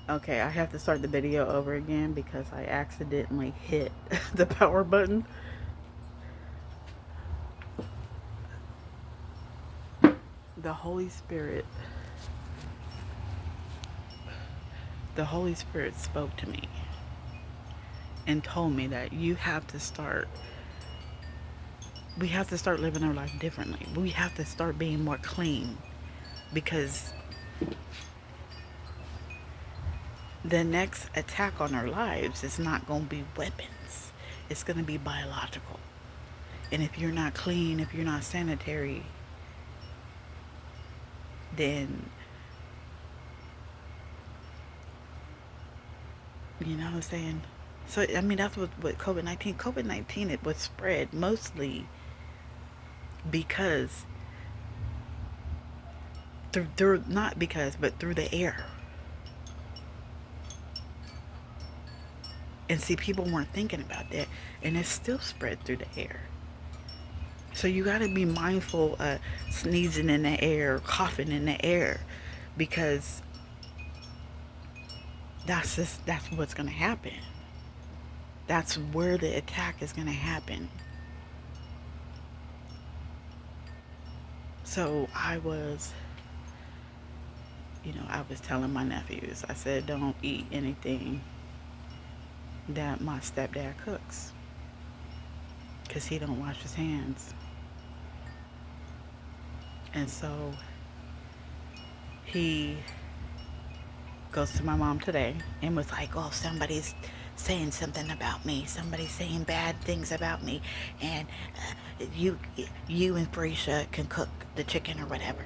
Okay, I have to start the video over again because I accidentally hit the power button. The Holy Spirit, the Holy Spirit spoke to me and told me that we have to start living our life differently. We have to start being more clean because the next attack on our lives is not going to be weapons. It's going to be biological. And if you're not clean, if you're not sanitary, then, you know what I'm saying? So, I mean, that's what COVID-19, it was spread mostly because, not because, but through the air. And see, people weren't thinking about that. And it's still spread through the air. So you got to be mindful of sneezing in the air, coughing in the air, because that's what's going to happen. That's where the attack is going to happen. So I was telling my nephews, I said, don't eat anything that my stepdad cooks because he don't wash his hands. And so he goes to my mom today and was like, oh, somebody's saying something about me. Somebody's saying bad things about me. And you and Felicia can cook the chicken or whatever.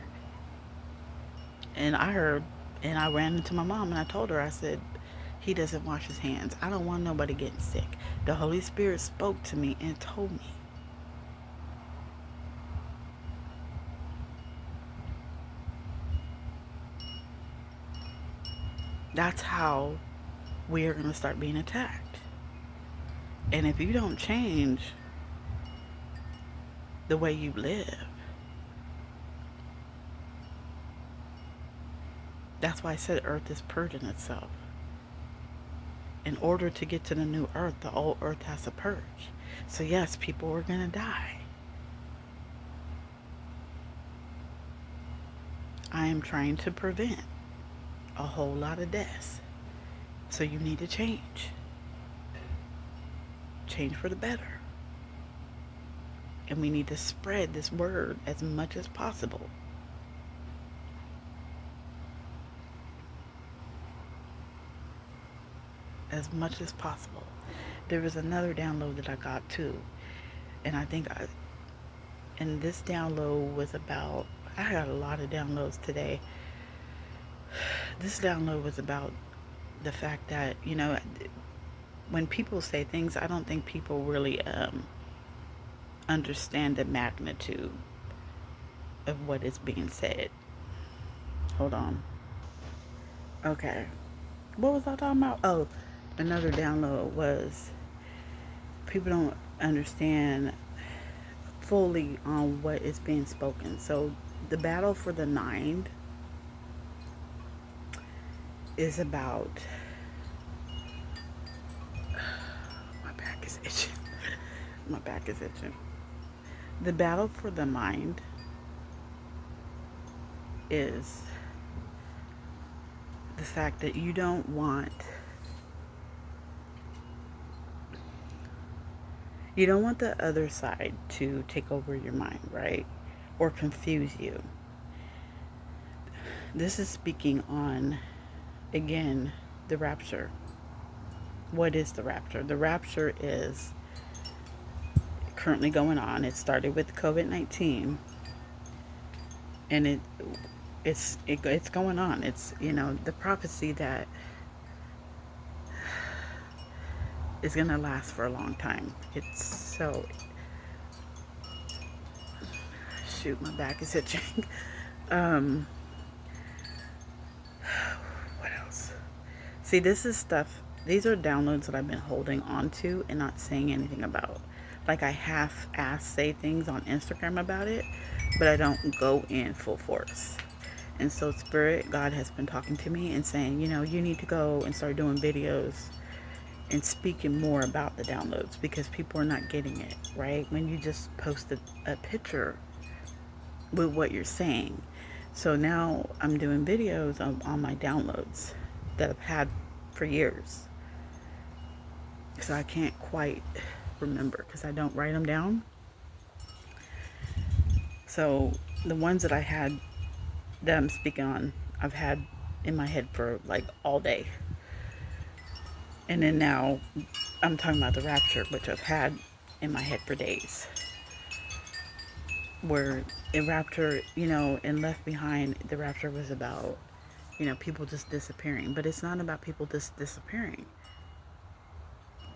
And I heard, and I ran into my mom and I told her, I said, he doesn't wash his hands. I don't want nobody getting sick. The Holy Spirit spoke to me and told me. That's how we are going to start being attacked. And if you don't change the way you live, that's why I said earth is purging itself. In order to get to the new earth, the old earth has to purge. So yes, people are going to die. I am trying to prevent a whole lot of deaths. So you need to change. Change for the better. And we need to spread this word as much as possible. As much as possible. There was another download that I got too. And and this download was about, I got a lot of downloads today. This download was about the fact that, when people say things, I don't think people really understand the magnitude of what is being said. Hold on. Okay. What was I talking about? Oh, another download was people don't understand fully on what is being spoken. So the battle for the mind is about, my back is itching. My back is itching. The battle for the mind is the fact that you don't want the other side to take over your mind, right? Or confuse you. This is speaking on, again, the rapture. What is the rapture? The rapture is currently going on. It started with COVID-19, and it's going on. It's, the prophecy that is going to last for a long time. It's so, shoot, my back is itching. um what else? See, this is stuff, these are downloads that I've been holding on to and not saying anything about. Like, I half-ass say things on Instagram about it, but I don't go in full force. And so Spirit, God has been talking to me and saying, you need to go and start doing videos and speaking more about the downloads, because people are not getting it, right? When you just post a picture with what you're saying. So now I'm doing videos on my downloads that I've had for years. So I can't quite remember because I don't write them down. So the ones that I had that I'm speaking on, I've had in my head for like all day. And then now I'm talking about the rapture, which I've had in my head for days. Where in rapture, in Left Behind, the rapture was about, people just disappearing. But it's not about people just disappearing.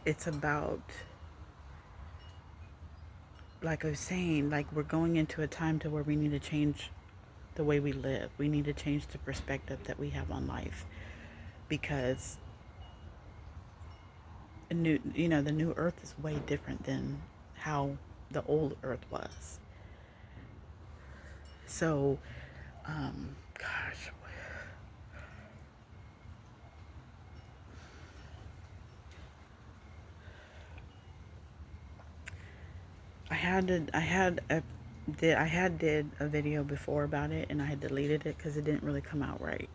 It's about, like I was saying, like we're going into a time to where we need to change the way we live. We need to change the perspective that we have on life, because the new earth is way different than how the old earth was. So, gosh, I had did a video before about it, and I had deleted it because it didn't really come out right.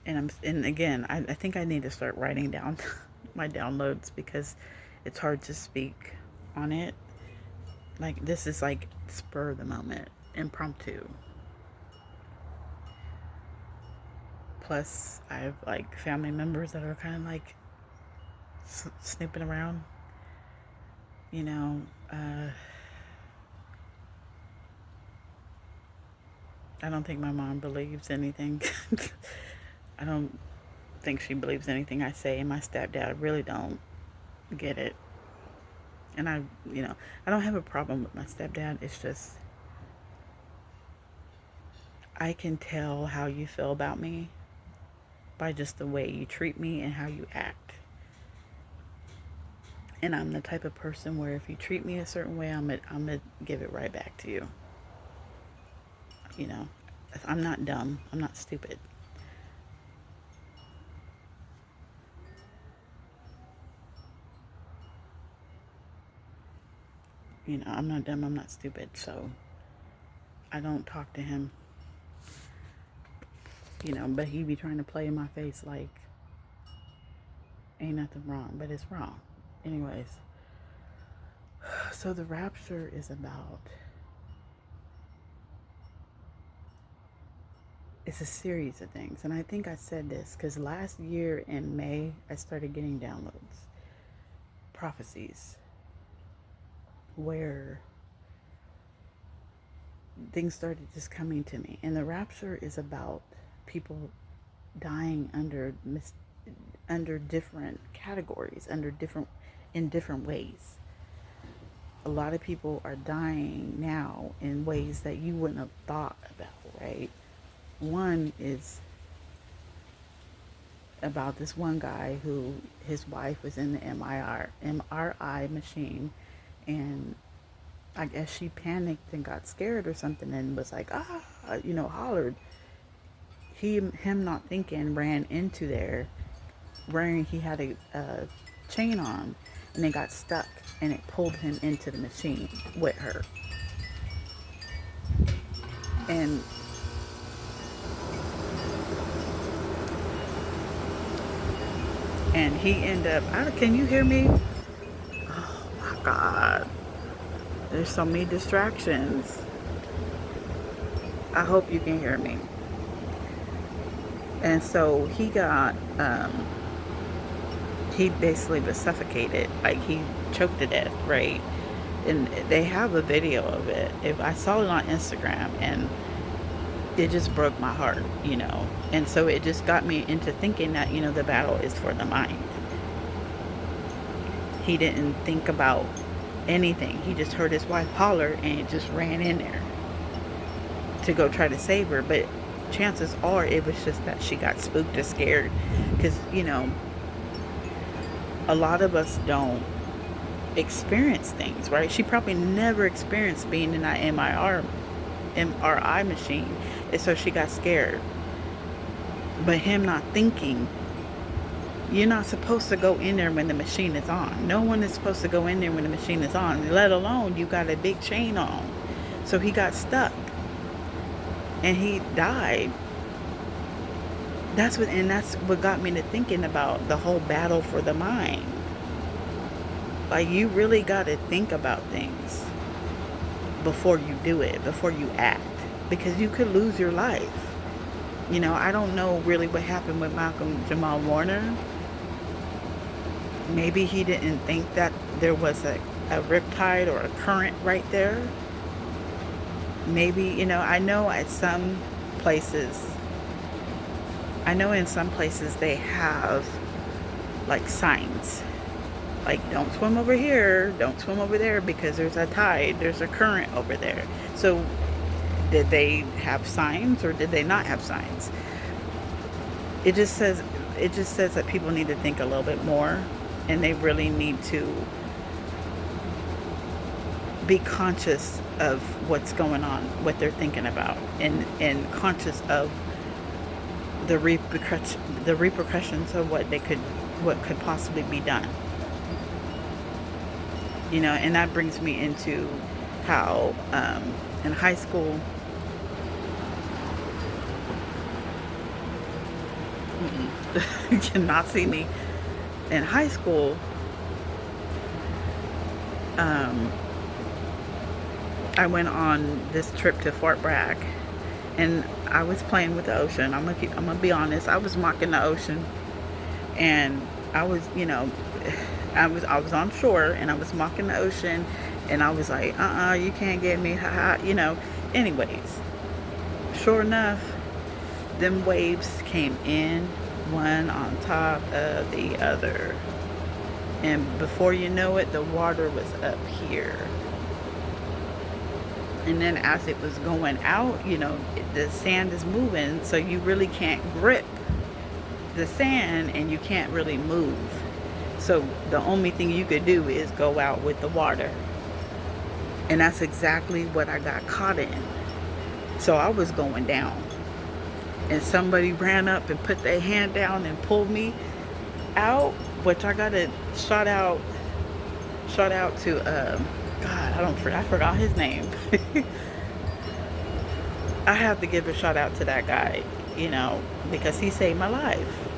And again, I think I need to start writing down my downloads, because it's hard to speak on it. Like, this is like spur of the moment, impromptu. Plus, I have like family members that are kind of like snooping around, you know. I don't think my mom believes anything. I don't think she believes anything I say, and my stepdad really don't get it. And I don't have a problem with my stepdad. It's just, I can tell how you feel about me by just the way you treat me and how you act. And I'm the type of person where if you treat me a certain way, I'm gonna give it right back to you. I'm not dumb. I'm not stupid. I'm not dumb. I'm not stupid. So I don't talk to him. But he be trying to play in my face like ain't nothing wrong, but it's wrong. Anyways, so the rapture is about, it's a series of things. And I think I said this because last year in May, I started getting downloads, prophecies, where things started just coming to me. And the rapture is about people dying under different categories, in different ways. A lot of people are dying now in ways that you wouldn't have thought about, right? One is about this one guy who his wife was in the MRI machine, and I guess she panicked and got scared or something and was like, hollered. Him not thinking, ran into there, he had a chain on, and it got stuck, and it pulled him into the machine with her. And he ended up, can you hear me? Oh my God. There's so many distractions. I hope you can hear me. And so he got, he basically was suffocated. Like, he choked to death, right? And they have a video of it. I saw it on Instagram, and it just broke my heart, And so it just got me into thinking that, the battle is for the mind. He didn't think about anything. He just heard his wife holler and just ran in there to go try to save her. But chances are it was just that she got spooked or scared. Because, a lot of us don't experience things, right? She probably never experienced being in that MRI machine. And so she got scared. But him not thinking, you're not supposed to go in there when the machine is on. No one is supposed to go in there when the machine is on, let alone you got a big chain on. So he got stuck and he died. That's what got me to thinking about the whole battle for the mind. Like, you really got to think about things before you do it, before you act, because you could lose your life. You know, I don't know really what happened with Malcolm Jamal Warner. Maybe he didn't think that there was a riptide or a current right there. Maybe, you know, I know in some places they have like signs. Like, don't swim over here, don't swim over there because there's a tide, there's a current over there. So did they have signs or did they not have signs? It just says that people need to think a little bit more, and they really need to be conscious of what's going on, what they're thinking about, and conscious of the repercussions of what could possibly be done. You know, and that brings me into how in high school, you cannot see me. In high school, I went on this trip to Fort Bragg, and I was playing with the ocean. I'm gonna be honest. I was mocking the ocean, and I was, you know, I was on shore, and I was mocking the ocean, and I was like, you can't get me, you know. Anyways, sure enough, them waves came in, one on top of the other, and before you know it, the water was up here. And then as it was going out, you know, the sand is moving, so you really can't grip the sand and you can't really move. So the only thing you could do is go out with the water. And that's exactly what I got caught in. So I was going down. And somebody ran up and put their hand down and pulled me out, which I got a shout out to God, I forgot his name. I have to give a shout out to that guy, you know, because he saved my life.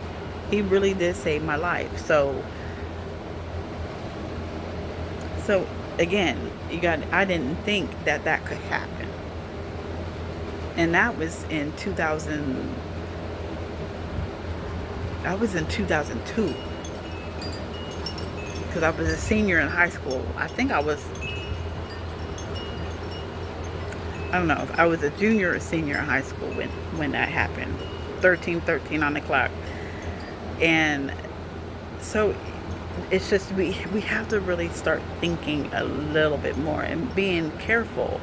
He really did save my life. So again, I didn't think that could happen. And that was in 2000. I was in 2002. Because I was a senior in high school. I think I don't know if I was a junior or senior in high school when that happened. 13 on the clock. And so it's just we have to really start thinking a little bit more and being careful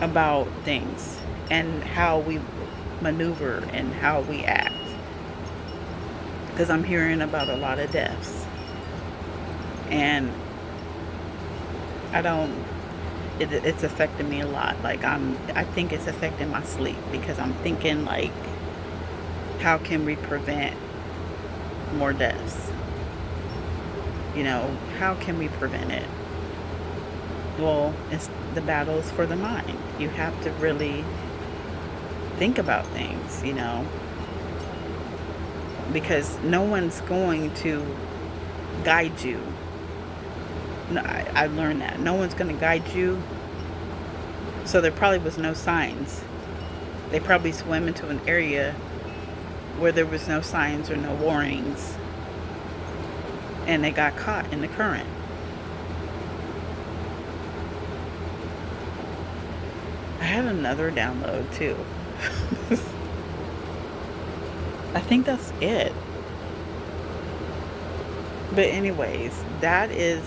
about things and how we maneuver and how we act, because I'm hearing about a lot of deaths, and it's affecting me a lot. Like, I think it's affecting my sleep, because I'm thinking, like, how can we prevent more deaths? You know, how can we prevent it? Well, it's the battles for the mind. You have to really think about things, you know, because no one's going to guide you. No, I learned that. No one's going to guide you. So there probably was no signs. They probably swam into an area where there was no signs or no warnings, and they got caught in the current. I had another download too. I think that's it. But anyways, that is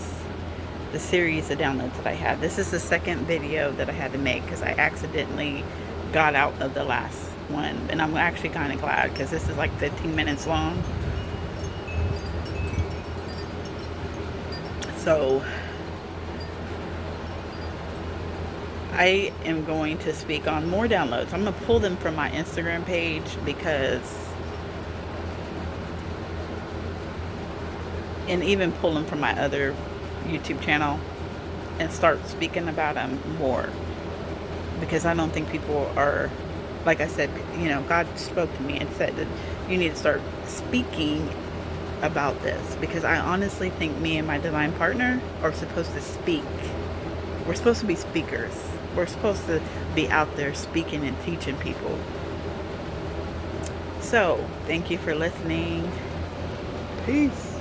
the series of downloads that I had. This is the second video that I had to make because I accidentally got out of the last one, and I'm actually kind of glad, because this is like 15 minutes long. So I am going to speak on more downloads. I'm going to pull them from my Instagram page and even pull them from my other YouTube channel and start speaking about them more, because I don't think people are, like I said, God spoke to me and said that you need to start speaking about this, because I honestly think me and my divine partner are supposed to speak. We're supposed to be speakers. We're supposed to be out there speaking and teaching people. So, thank you for listening. Peace.